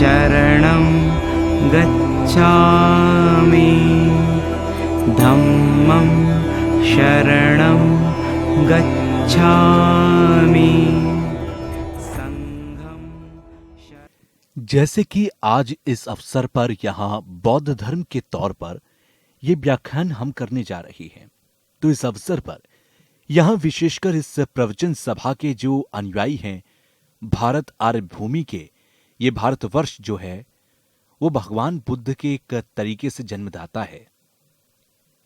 शरणं गच्छामि धम्मं शरणं गच्छामि संघं जैसे कि आज इस अवसर पर यहाँ बौद्ध धर्म के तौर पर ये व्याख्यान हम करने जा रहे हैं, तो इस अवसर पर यहाँ विशेषकर इस प्रवचन सभा के जो अनुयायी हैं, भारत आर्य भूमि के, ये भारतवर्ष जो है वो भगवान बुद्ध के एक तरीके से जन्मदाता है।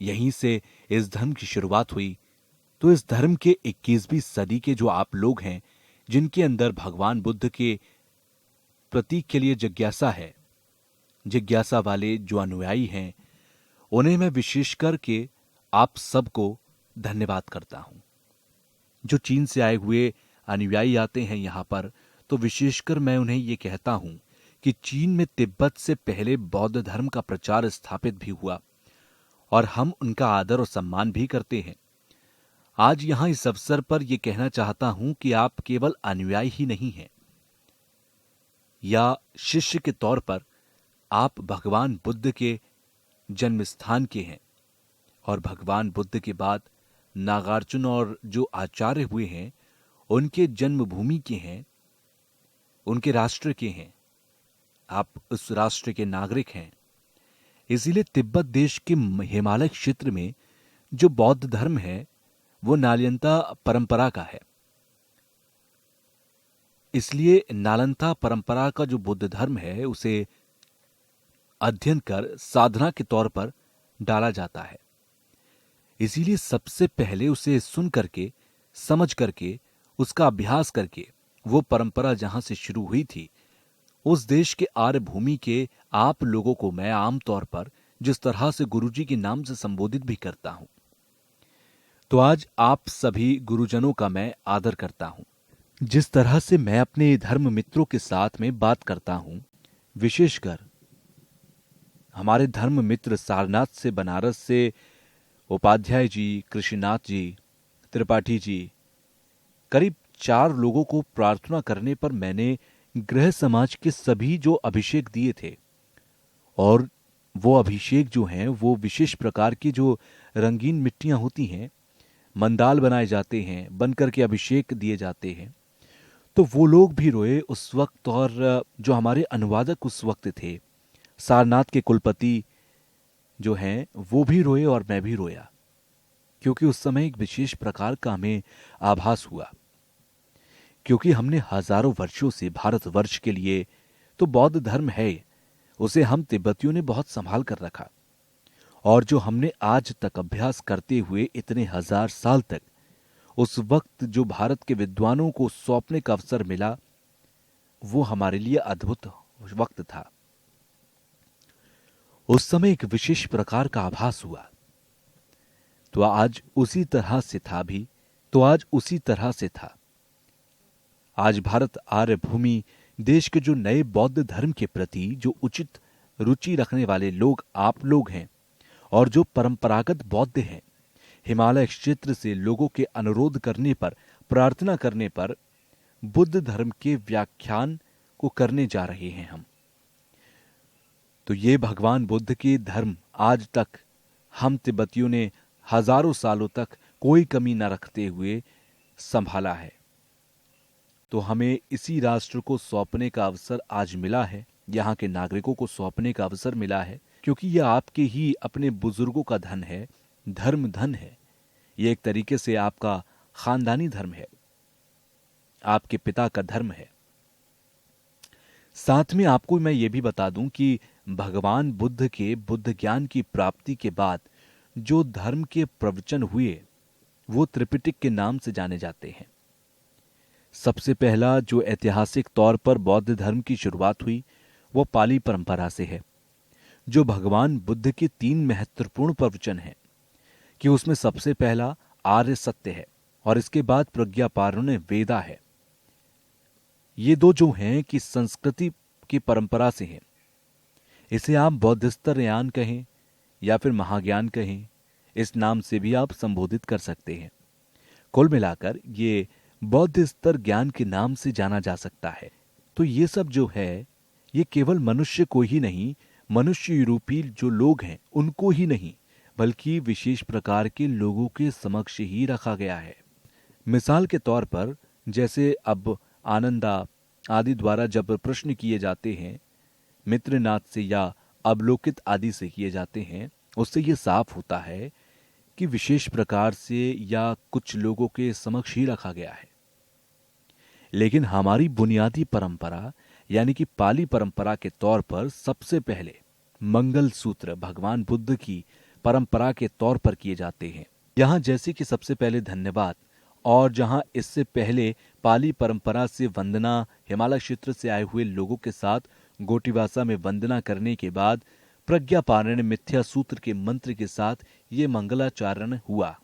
यहीं से इस धर्म की शुरुआत हुई। तो इस धर्म के 21वीं सदी के जो आप लोग हैं, जिनके अंदर भगवान बुद्ध के प्रतीक के लिए जिज्ञासा है, जिज्ञासा वाले जो अनुयायी हैं, उन्हें मैं विशेष करके आप सबको धन्यवाद करता हूं। जो चीन से आए हुए अनुयायी आते हैं यहां पर, तो विशेषकर मैं उन्हें यह कहता हूं कि चीन में तिब्बत से पहले बौद्ध धर्म का प्रचार स्थापित भी हुआ और हम उनका आदर और सम्मान भी करते हैं। आज यहां इस अवसर पर यह कहना चाहता हूं कि आप केवल अनुयायी ही नहीं हैं या शिष्य के तौर पर, आप भगवान बुद्ध के जन्म स्थान के हैं और भगवान बुद्ध के बाद नागार्जुन और जो आचार्य हुए हैं उनके जन्मभूमि के हैं, उनके राष्ट्र के हैं। आप उस राष्ट्र के नागरिक हैं। इसीलिए तिब्बत देश के हिमालय क्षेत्र में जो बौद्ध धर्म है वो नालंदा परंपरा का है। इसलिए नालंदा परंपरा का जो बुद्ध धर्म है उसे अध्ययन कर साधना के तौर पर डाला जाता है। इसीलिए सबसे पहले उसे सुन करके, समझ करके, उसका अभ्यास करके, वो परंपरा जहां से शुरू हुई थी, उस देश के आर्य भूमि के आप लोगों को मैं आमतौर पर जिस तरह से गुरुजी के नाम से संबोधित भी करता हूं, तो आज आप सभी गुरुजनों का मैं आदर करता हूं। जिस तरह से मैं अपने धर्म मित्रों के साथ में बात करता हूं, विशेषकर हमारे धर्म मित्र सारनाथ से, बनारस से उपाध्याय जी, कृष्णनाथ जी, त्रिपाठी जी, करीब 4 लोगों को प्रार्थना करने पर मैंने गृह समाज के सभी जो अभिषेक दिए थे, और वो अभिषेक जो हैं वो विशेष प्रकार की जो रंगीन मिट्टियां होती हैं, मंदाल बनाए जाते हैं, बनकर के अभिषेक दिए जाते हैं। तो वो लोग भी रोए उस वक्त, और जो हमारे अनुवादक उस वक्त थे, सारनाथ के कुलपति जो हैं, वो भी रोए और मैं भी रोया, क्योंकि उस समय एक विशेष प्रकार का हमें आभास हुआ, क्योंकि हमने हजारों वर्षों से भारतवर्ष के लिए तो बौद्ध धर्म है, उसे हम तिब्बतियों ने बहुत संभाल कर रखा, और जो हमने आज तक अभ्यास करते हुए इतने हजार साल तक, उस वक्त जो भारत के विद्वानों को सौंपने का अवसर मिला, वो हमारे लिए अद्भुत वक्त था। उस समय एक विशेष प्रकार का आभास हुआ। तो आज उसी तरह से था। आज भारत आर्य भूमि देश के जो नए बौद्ध धर्म के प्रति जो उचित रुचि रखने वाले लोग आप लोग हैं, और जो परंपरागत बौद्ध हैं, हिमालय क्षेत्र से लोगों के अनुरोध करने पर, प्रार्थना करने पर बुद्ध धर्म के व्याख्यान को करने जा रहे हैं हम। तो ये भगवान बुद्ध के धर्म आज तक हम तिब्बतियों ने हजारों सालों तक कोई कमी न रखते हुए संभाला है। तो हमें इसी राष्ट्र को सौंपने का अवसर आज मिला है, यहाँ के नागरिकों को सौंपने का अवसर मिला है, क्योंकि यह आपके ही अपने बुजुर्गों का धन है, धर्म धन है। यह एक तरीके से आपका खानदानी धर्म है, आपके पिता का धर्म है। साथ में आपको मैं ये भी बता दूं कि भगवान बुद्ध के बुद्ध ज्ञान की प्राप्ति के बाद जो धर्म के प्रवचन हुए वो त्रिपिटक के नाम से जाने जाते हैं। सबसे पहला जो ऐतिहासिक तौर पर बौद्ध धर्म की शुरुआत हुई वो पाली परंपरा से है, जो भगवान बुद्ध के 3 महत्वपूर्ण प्रवचन हैं, कि उसमें सबसे पहला आर्य सत्य है और इसके बाद प्रज्ञापारण्य वेदा है। ये 2 जो हैं कि संस्कृति की परंपरा से हैं। इसे आप बौद्धिस्तर कहें या फिर महाज्ञान कहें, इस नाम से भी आप संबोधित कर सकते हैं। कुल मिलाकर ये बौद्ध स्तर ज्ञान के नाम से जाना जा सकता है। तो ये सब जो है ये केवल मनुष्य को ही नहीं, मनुष्य रूपी जो लोग हैं उनको ही नहीं, बल्कि विशेष प्रकार के लोगों के समक्ष ही रखा गया है। मिसाल के तौर पर जैसे अब आनंदा आदि द्वारा जब प्रश्न किए जाते हैं, मित्रनाथ से या अवलोकित आदि से किए जाते हैं, उससे ये साफ होता है कि विशेष प्रकार से या कुछ लोगों के समक्ष ही रखा गया है। लेकिन हमारी बुनियादी परंपरा यानी कि पाली परंपरा के तौर पर सबसे पहले मंगल सूत्र भगवान बुद्ध की परंपरा के तौर पर किए जाते हैं। यहां जैसे कि सबसे पहले धन्यवाद, और जहां इससे पहले पाली परंपरा से वंदना हिमालय क्षेत्र से आए हुए लोगों के साथ गोटिवासा में वंदना करने के बाद प्रज्ञा पारण मिथ्या सूत्र के मंत्र के साथ ये मंगलाचारण हुआ।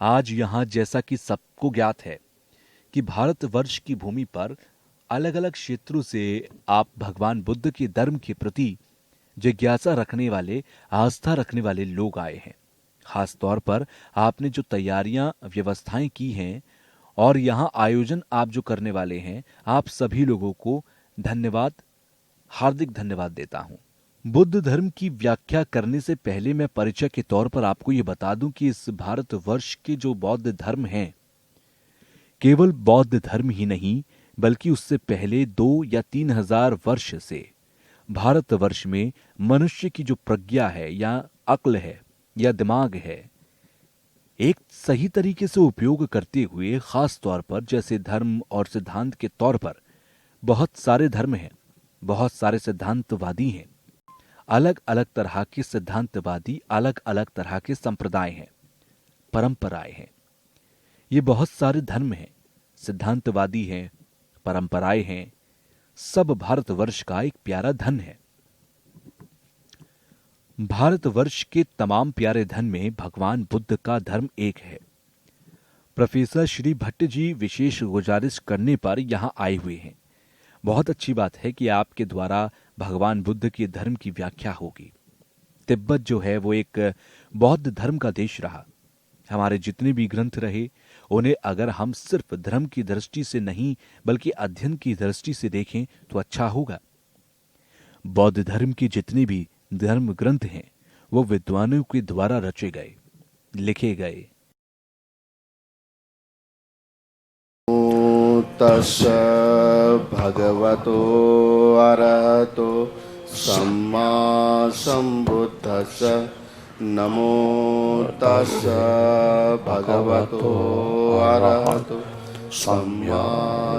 आज यहां जैसा कि सबको ज्ञात है कि भारतवर्ष की भूमि पर अलग अलग क्षेत्रों से आप भगवान बुद्ध के धर्म के प्रति जिज्ञासा रखने वाले, आस्था रखने वाले लोग आए हैं। खास तौर पर आपने जो तैयारियां व्यवस्थाएं की हैं और यहां आयोजन आप जो करने वाले हैं, आप सभी लोगों को धन्यवाद, हार्दिक धन्यवाद देता हूं। बुद्ध धर्म की व्याख्या करने से पहले मैं परिचय के तौर पर आपको ये बता दूं कि इस भारतवर्ष के जो बौद्ध धर्म हैं, केवल बौद्ध धर्म ही नहीं बल्कि उससे पहले 2 या 3 हजार वर्ष से भारतवर्ष में मनुष्य की जो प्रज्ञा है या अक्ल है या दिमाग है, एक सही तरीके से उपयोग करते हुए, खास तौर पर जैसे धर्म और सिद्धांत के तौर पर बहुत सारे धर्म हैं, बहुत सारे सिद्धांतवादी हैं, अलग अलग तरह के सिद्धांतवादी, अलग अलग तरह के संप्रदाय हैं, परंपराएं हैं। ये बहुत सारे धर्म हैं, सिद्धांतवादी हैं, परंपराएं हैं, सब भारतवर्ष का एक प्यारा धन है। भारतवर्ष के तमाम प्यारे धन में भगवान बुद्ध का धर्म एक है। प्रोफेसर श्री भट्ट जी विशेष गुजारिश करने पर यहां आए हुए हैं। बहुत अच्छी बात है कि आपके द्वारा भगवान बुद्ध के धर्म की व्याख्या होगी। तिब्बत जो है वो एक बौद्ध धर्म का देश रहा। हमारे जितने भी ग्रंथ रहे, उन्हें अगर हम सिर्फ धर्म की दृष्टि से नहीं बल्कि अध्ययन की दृष्टि से देखें तो अच्छा होगा। बौद्ध धर्म के जितने भी धर्म ग्रंथ हैं वो विद्वानों के द्वारा रचे गए, लिखे गए। तस्य भगवतो अरहतो सम्मा सम्बुद्धस्य नमो तस्य भगवतो अरहतो सम्मा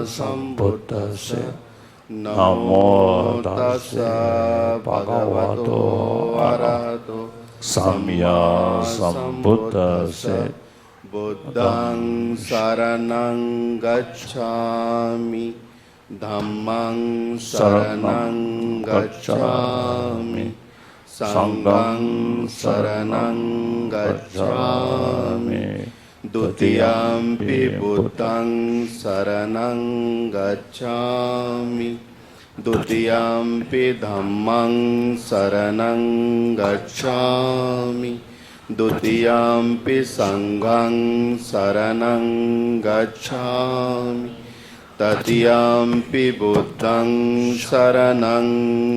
सम्बुद्धस्य नमो तस्य भगवतो अरहतो सम्मा सम्बुद्धस्य बुद्धं शरणं गच्छामि धम्मं शरणं गच्छामि संघं शरणं गच्छामि द्वितीयंपि बुद्धं शरणं गच्छामि द्वितीयंपि धम्मं शरणं गच्छामि द्वितीयंपि संघं शरणं गच्छामि तृतीयंपि बुद्धं शरणं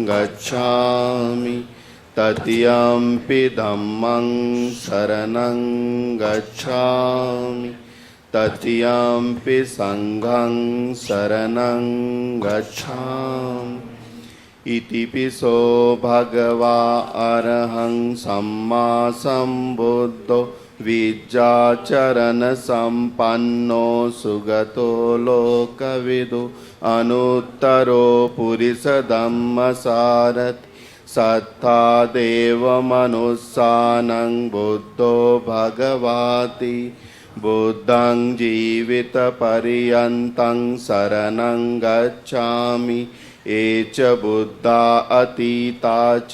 गच्छामि तृतीयंपि धम्मं शरणं गच्छामि तृतीयंपि संघं शरणं गच्छामि इति पिसो भगवा अरहं सम्मा सम्बुद्धो विज्जाचरण संपन्नो सुगतो लोकविदु अनुत्तरो पुरुष धम्मसारथि सत्ता देव मनुष्यानं बुद्धो भगवाति बुद्धं जीवित पर्यन्तं शरणं गच्छामि एच बुद्धा अतीता च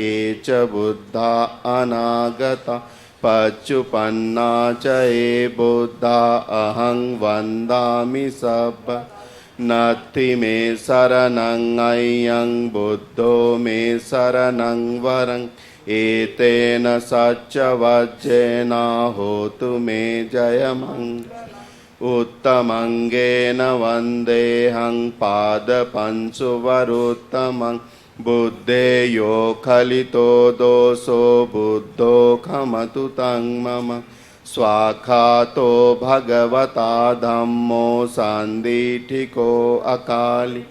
एच बुद्धा अनागता पच्चुपन्ना च ये बुद्धा अहं वन्दामि सब्ब नत्थि मे शरणं अय्यं बुद्धो मे शरणं वरं एतेन सच्च वज्रेण होतु मे जयमंगलम् उत्तमङ्गेन वन्देऽहं पादपंशुवरुत्तमं बुद्धेयो खलितो दोषो बुद्धो खमतु तं मम स्वाखातो भगवता धम्मो सान्दिठिको अकाली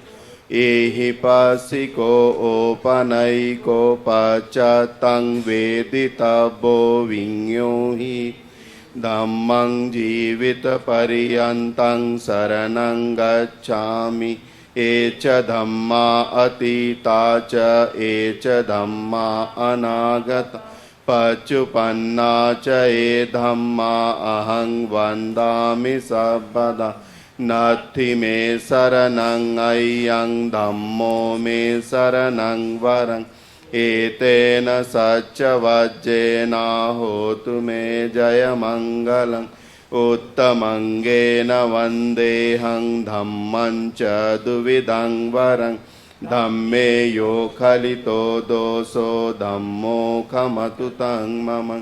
एहि पसिको ओपनैको पचतं वेदितव्यो विज्ञो हि धम्मं जीवितपर्यन्तं शरणं गच्छामि ये च धम्मा अतीता च ये च धम्मा अनागता पच्युपन्ना च ये धम्मा अहं वन्दामि सर्वदा नत्थि मे शरणं अय्यं धम्मो मे शरणं वरं एतेन सच्चवज्जेन होतु मे जयमङ्गलम् उत्तमङ्गेन वन्देऽहं धम्मं च द्विविधं वरं धम्मे यो खलितो दोषो धम्मो खमतु तं मम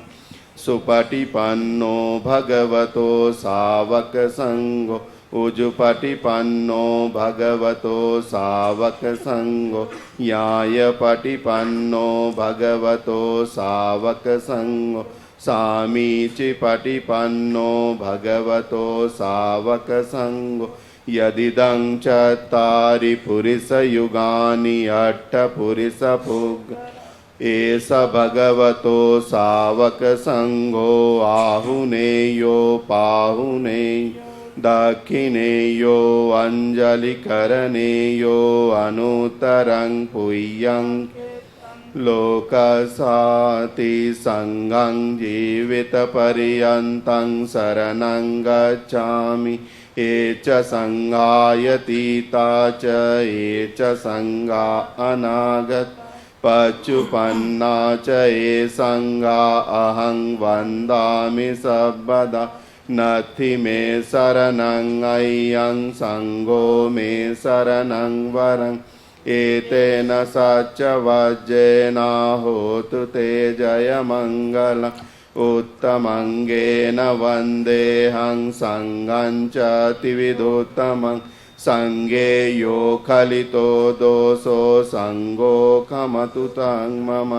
सुपटिपन्नो भगवतो सावकसङ्गो उजुपटिपन्नो भगवतो सावकसङ्गो न्यायपटिपन्नो भगवतो सावकसङ्गो सामीचिपटिपन्नो भगवतो सावकसङ्गो यदिदं चत्वारि पुरुषयुगानि अष्टपुरुषभुग् एष भगवतो सावकसङ्गो आहुनेयो पाहुनेयो दक्षिणेयो अञ्जलिकरणेयो अनुत्तरं पुय्यं लोकसाति सङ्गं जीवितपर्यन्तं शरणं गच्छामि ये च सङ्गायतीता च ये च सङ्गा अनागत पच्युपन्ना च ये सङ्गा अहं वन्दामि सर्वदा नत्थि मे शरणं अय्यं सङ्गो मे शरणं वरं एतेन सच्चवज्जेन होतु ते जयमङ्गलम् उत्तमङ्गेन वन्देऽहं सङ्गं च त्रिविधोत्तमं सङ्गे यो खलितो दोषो सङ्गो खमतु तं मम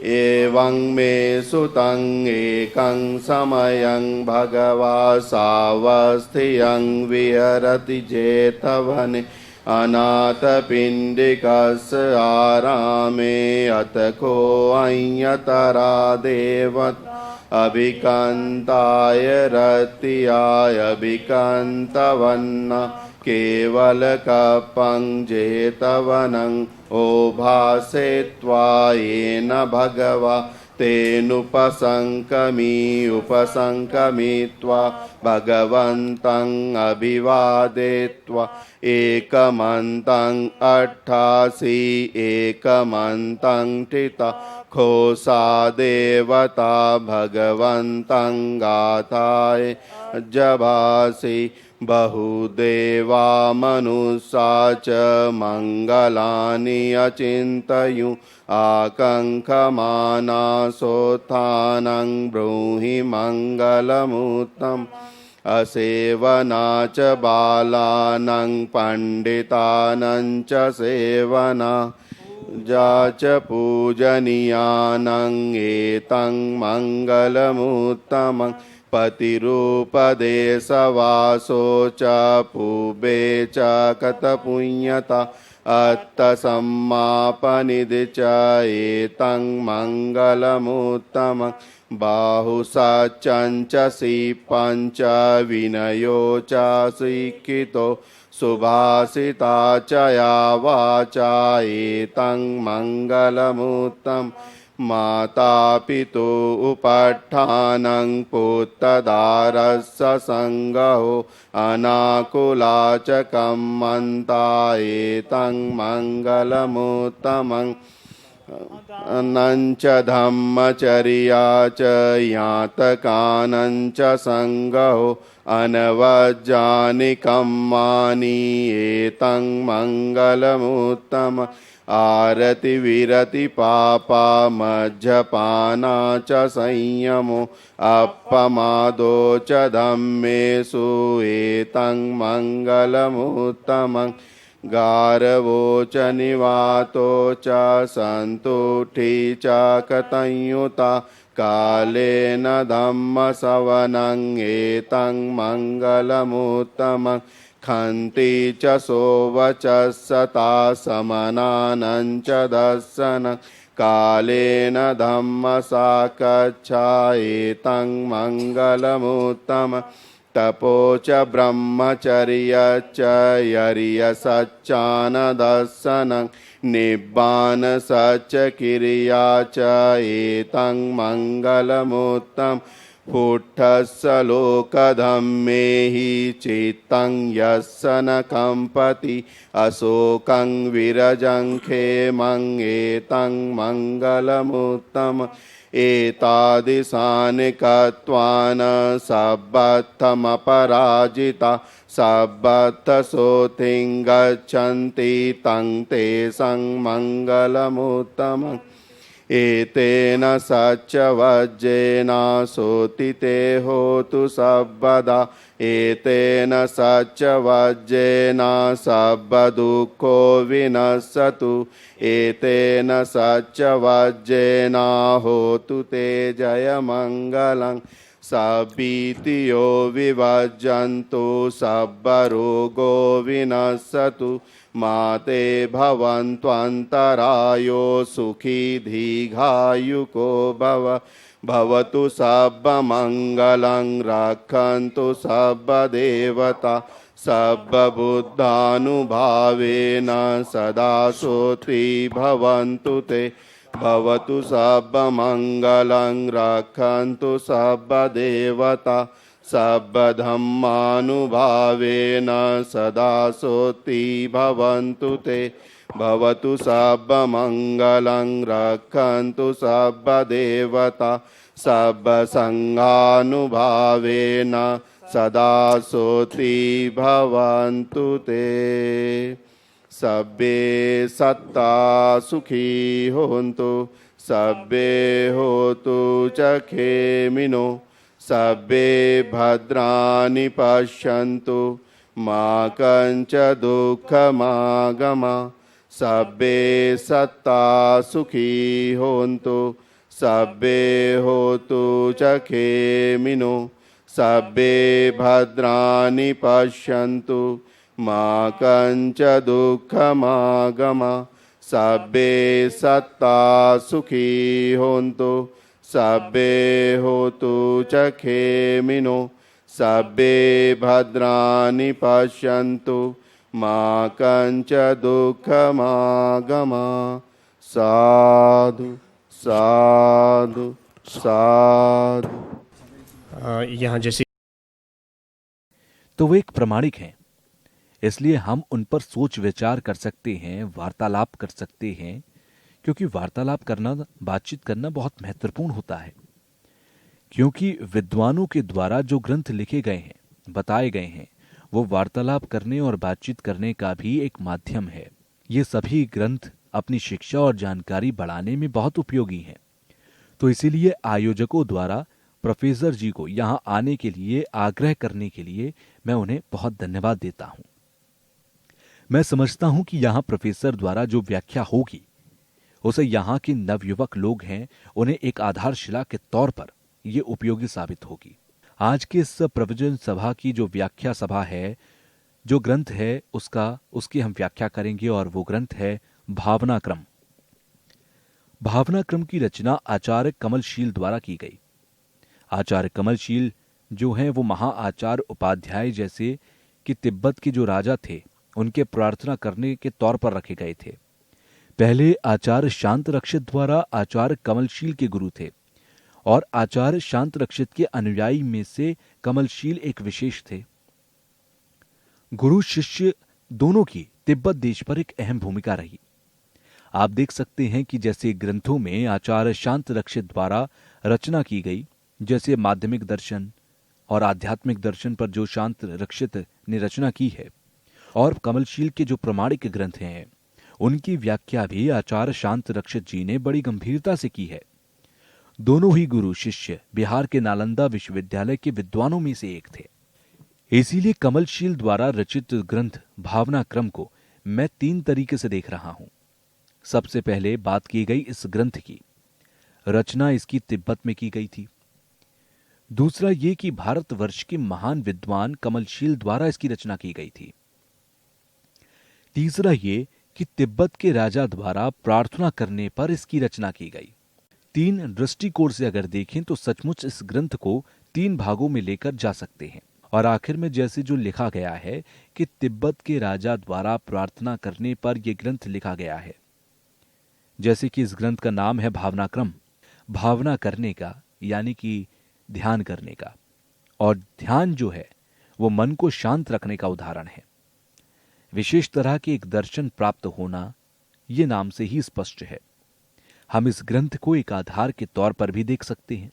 एवं मे सुतं एकं समयं भगवा सावस्थियं विहरति जेतवने अनाथपिण्डिकस्य आरामे अतको अन्यतरा देवत अभिकान्ताय रत्याय अभिकान्तवन्न केवलकपं जेतवनं ओभासेत्वा येन भगवा तेनुपसङ्कमी उपसङ्कमित्वा भगवन्तं अभिवादयित्वा एकमन्तं अट्ठासी एकमन्तं ठिता खोसा देवता भगवन्तं गाथाय जभासि बहुदेवा मनुष्या च मङ्गलानि अचिन्तयु आकङ्क्षमानासोत्थानं ब्रूहि मङ्गलमुत्तमम् असेवना च बालानां पण्डितानां च सेवना जा च पूजनीयानां एतं मङ्गलमुत्तमं पतिरूपदेशवासो च पूबे च कतपुण्यता अत्तसम्मापनिधि च एतं मङ्गलमुत्तमं बाहुसच्चञ्च सीपञ्च विनयो च शिक्षितो सुभाषिता च या वाचा एतं मङ्गलमुत्तमं माता पितु उपट्ठानं पुत्रदारस्य सङ्गहो अनाकुला च कम्मन्ता एतं मङ्गलमुत्तमं नञ्च धम्मचर्या च यातकानञ्च सङ्गहो अनवज्जानि कम्मानि एतं मङ्गलमुत्तम आरति विरति पापा मज्जपाना च संयमो अपमादो च धम्मेषु एतं मङ्गलमुत्तमम् गारवो च निवातो च सन्तुष्टि च कतयुता कालेन धम्मसवनं एतं मङ्गलमुत्तमं खन्ति च सोवचस्सता समनानं च दर्शनं कालेन धम्मसाकच्छा एतं मङ्गलमुत्तमम् तपो च ब्रह्मचर्य च यर्यसच्चानदर्शनं निब्बानसच्च क्रिया च एतं मङ्गलमुत्तमं पुट्ठस्य लोकधम्मे हि चित्तं यस्य न कम्पति अशोकं विरजं खेमं एतं मङ्गलमुत्तमम् एतादृशानि कत्वान् सब्बद्धमपराजिता सब्बद्धसोतिं गच्छन्ति तं तेषां मङ्गलमुत्तमम् एतेन सच्चवज्जेन सोतिते होतु सर्वदा एतेन सच्चवज्जेन सर्वदुःखो विनश्यतु एतेन सच्चवज्जेन होतु ते जयमङ्गलं सभीतियो विभज्जन्तु सर्वरोगो विनश्यतु माते भवन्त्वन्तरायो सुखी दीर्घायुको भवतु सर्वमङ्गलं रक्षन्तु सर्वदेवता सर्वबुद्धानुभावेन सदा सोत्रि भवन्तु ते भवतु सर्वमङ्गलं रक्षन्तु सर्वदेवता सर्वधम्मानुभावेन सदा सोत्रि भवन्तु ते भवतु सर्वमङ्गलं रक्षन्तु सर्वदेवता सर्वसङ्घानुभावेन सदा सोत्रि भवन्तु ते सर्वे सत्ता सुखी होन्तु सर्वे होतु च खेमिनो सर्वे भद्राणि पश्यन्तु मा कञ्च दुःखमागमा सर्वे सत्ता सुखी होन्तु सर्वे होतु च खेमिनो सर्वे भद्राणि पश्यन्तु मा कञ्च दुःखमागमा सर्वे सत्ता सुखी होन्तु सर्वे होतु च खेमिनो सर्वे भद्राणि पश्यन्तु मा कञ्च दुःखमागमा साधु साधु साधु। यहाँ जैसे तो वे एक प्रामाणिक हैं, इसलिए हम उन पर सोच विचार कर सकते हैं, वार्तालाप कर सकते हैं, क्योंकि वार्तालाप करना, बातचीत करना बहुत महत्वपूर्ण होता है। क्योंकि विद्वानों के द्वारा जो ग्रंथ लिखे गए हैं, बताए गए हैं, वो वार्तालाप करने और बातचीत करने का भी एक माध्यम है। ये सभी ग्रंथ अपनी शिक्षा और जानकारी बढ़ाने में बहुत उपयोगी हैं। तो इसीलिए आयोजकों द्वारा प्रोफेसर जी को यहाँ आने के लिए आग्रह करने के लिए मैं उन्हें बहुत धन्यवाद देता हूँ। मैं समझता हूँ कि यहाँ प्रोफेसर द्वारा जो व्याख्या होगी उसे यहाँ के नवयुवक लोग हैं उन्हें एक आधारशिला के तौर पर ये उपयोगी साबित होगी। आज के इस प्रवचन सभा की जो व्याख्या सभा है, जो ग्रंथ है उसकी हम व्याख्या करेंगे और वो ग्रंथ है भावनाक्रम। भावनाक्रम की रचना आचार्य कमलशील द्वारा की गई। आचार्य कमलशील जो हैं वो महा आचार्य उपाध्याय जैसे कि तिब्बत के जो राजा थे उनके प्रार्थना करने के तौर पर रखे गए थे। पहले आचार्य शांत रक्षित द्वारा आचार्य कमलशील के गुरु थे और आचार्य शांत रक्षित के अनुयायी में से कमलशील एक विशेष थे। गुरु शिष्य दोनों की तिब्बत देश पर एक अहम भूमिका रही। आप देख सकते हैं कि जैसे ग्रंथों में आचार्य शांत रक्षित द्वारा रचना की गई, जैसे माध्यमिक दर्शन और आध्यात्मिक दर्शन पर जो शांत रक्षित ने रचना की है, और कमलशील के जो प्रमाणिक ग्रंथ हैं उनकी व्याख्या भी आचार्य शांत रक्षित जी ने बड़ी गंभीरता से की है। दोनों ही गुरु शिष्य बिहार के नालंदा विश्वविद्यालय के विद्वानों में से एक थे। इसीलिए कमलशील द्वारा रचित ग्रंथ भावना क्रम को मैं 3 तरीके से देख रहा हूं। सबसे पहले बात की गई इस ग्रंथ की, रचना इसकी तिब्बत में की गई थी। दूसरा ये कि भारतवर्ष के महान विद्वान कमलशील द्वारा इसकी रचना की गई थी। तीसरा ये कि तिब्बत के राजा द्वारा प्रार्थना करने पर इसकी रचना की गई। 3 दृष्टिकोण से अगर देखें तो सचमुच इस ग्रंथ को 3 भागों में लेकर जा सकते हैं। और आखिर में जैसे जो लिखा गया है कि तिब्बत के राजा द्वारा प्रार्थना करने पर यह ग्रंथ लिखा गया है, जैसे कि इस ग्रंथ का नाम है भावना क्रम, भावना करने का यानी कि ध्यान करने का, और ध्यान जो है वो मन को शांत रखने का उदाहरण है। विशेष तरह के एक दर्शन प्राप्त होना ये नाम से ही स्पष्ट है। हम इस ग्रंथ को एक आधार के तौर पर भी देख सकते हैं,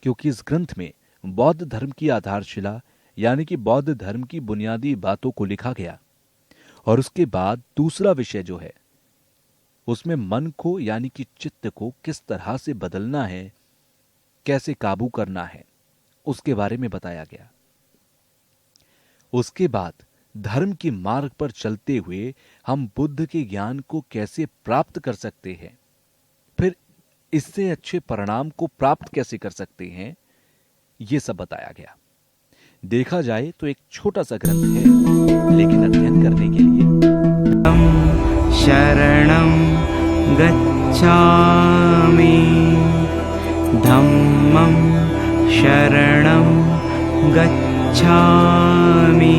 क्योंकि इस ग्रंथ में बौद्ध धर्म की आधारशिला यानी कि बौद्ध धर्म की बुनियादी बातों को लिखा गया, और उसके बाद दूसरा विषय जो है उसमें मन को यानी कि चित्त को किस तरह से बदलना है, कैसे काबू करना है, उसके बारे में बताया गया। उसके बाद धर्म के मार्ग पर चलते हुए हम बुद्ध के ज्ञान को कैसे प्राप्त कर सकते हैं, फिर इससे अच्छे परिणाम को प्राप्त कैसे कर सकते हैं, यह सब बताया गया। देखा जाए तो एक छोटा सा ग्रंथ है, लेकिन अध्ययन करने के लिए शरणं गच्छामि धम्मं शरणं गच्छामि